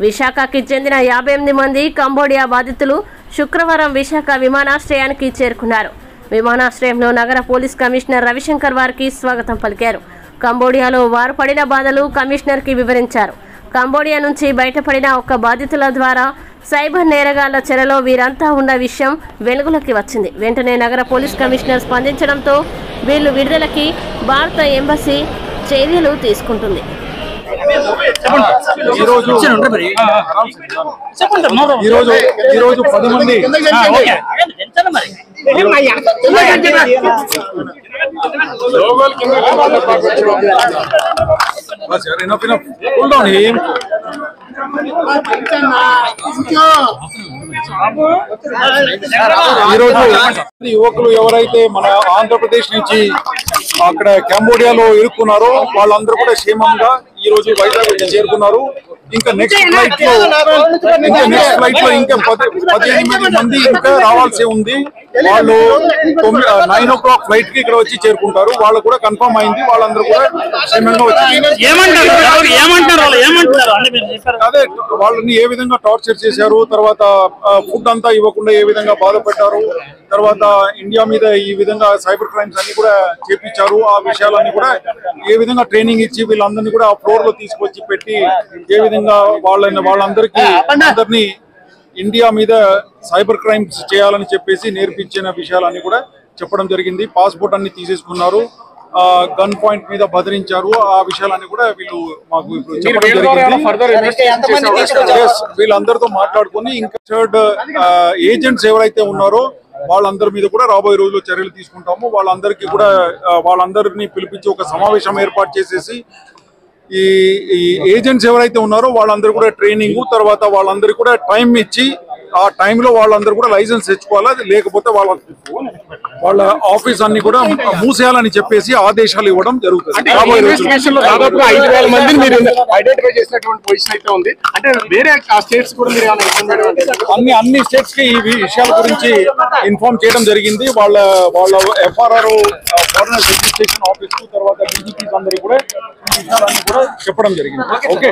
విశాఖకి చెందిన 58 మంది కంబోడియా బాధితులు శుక్రవారం విశాఖ విమానాశ్రయానికి చేరుకున్నారు. విమానాశ్రయంలో నగర పోలీస్ కమిషనర్ రవిశంకర్ వారికి స్వాగతం పలికారు. కంబోడియాలో వారు పడిన బాధలు కమిషనర్కి వివరించారు. కంబోడియా నుంచి బయటపడిన ఒక్క బాధితుల ద్వారా సైబర్ నేరగాళ్ల చెరలో వీరంతా ఉన్న విషయం వెలుగులోకి వచ్చింది. వెంటనే నగర పోలీస్ కమిషనర్ స్పందించడంతో వీళ్లు విడుదలకి భారత ఎంబసీ చర్యలు తీసుకుంటుంది. యువకులు ఎవరైతే మన ఆంధ్రప్రదేశ్ నుంచి అక్కడ కంబోడియాలో ఇరుక్కున్నారో వాళ్ళందరూ కూడా క్షేమంగా ఈ రోజు వైజాగ్ వచ్చి చేరుకున్నారు. ఇంకా నెక్స్ట్ ఫ్లైట్ లో ఇంకా 18 మంది ఇంకా రావాల్సి ఉంది. వాళ్ళు 9 o'clock ఫ్లైట్ కి ఇక్కడ వచ్చి చేరుకుంటారు. వాళ్ళు కూడా కన్ఫర్మ్ అయింది. వాళ్ళందరూ కూడా క్షేమంగా అదే వాళ్ళని ఏ విధంగా టార్చర్ చేశారు, తర్వాత ఫుడ్ అంతా ఇవ్వకుండా ఏ విధంగా బాధపెట్టారు, తర్వాత ఇండియా మీద ఈ విధంగా సైబర్ క్రైమ్స్ అన్ని కూడా చేపించారు. ఆ విషయాలన్నీ కూడా ఏ విధంగా ట్రైనింగ్ ఇచ్చి వీళ్ళందరినీ కూడా ఆ ఫ్లోర్ లో తీసుకొచ్చి పెట్టి ఏ విధంగా వాళ్ళందరినీ ఇండియా మీద సైబర్ క్రైమ్స్ చేయాలని చెప్పేసి నేర్పించిన విషయాలన్నీ కూడా చెప్పడం జరిగింది. పాస్పోర్ట్ అన్ని తీసేసుకున్నారు, గన్ పాయింట్ మీద బెదిరించారు. ఆ విషయాలన్నీ కూడా వీళ్ళు మాకు ఇప్పుడు చెప్పడం జరిగింది. వీళ్ళందరితో మాట్లాడుకుని ఇంకా థర్డ్ ఏజెంట్స్ ఎవరైతే ఉన్నారో వాళ్ళందరి మీద కూడా రాబోయే రోజుల్లో చర్యలు తీసుకుంటాము. వాళ్ళందరినీ పిలిపించి ఒక సమావేశం ఏర్పాటు చేసేసి ఈ ఏజెంట్స్ ఎవరైతే ఉన్నారో వాళ్ళందరూ కూడా ట్రైనింగ్, తర్వాత వాళ్ళందరికీ కూడా టైం ఇచ్చి ఆ టైంలో వాళ్ళందరూ కూడా లైసెన్స్ తెచ్చుకోవాలి. లేకపోతే వాళ్ళ ఆఫీస్ అన్ని కూడా మూసేయాలని చెప్పేసి ఆదేశాలు ఇవ్వడం జరుగుతుంది. అన్ని స్టేట్స్ కి ఈ విషయాల గురించి ఇన్ఫార్మ్ చేయడం జరిగింది. వాళ్ళ FRRO ఫారినర్ రిజిస్ట్రేషన్ ఆఫీస్ తర్వాత DGPs అందరూ కూడా ఈ విషయాలన్నీ కూడా చెప్పడం జరిగింది. ఓకే.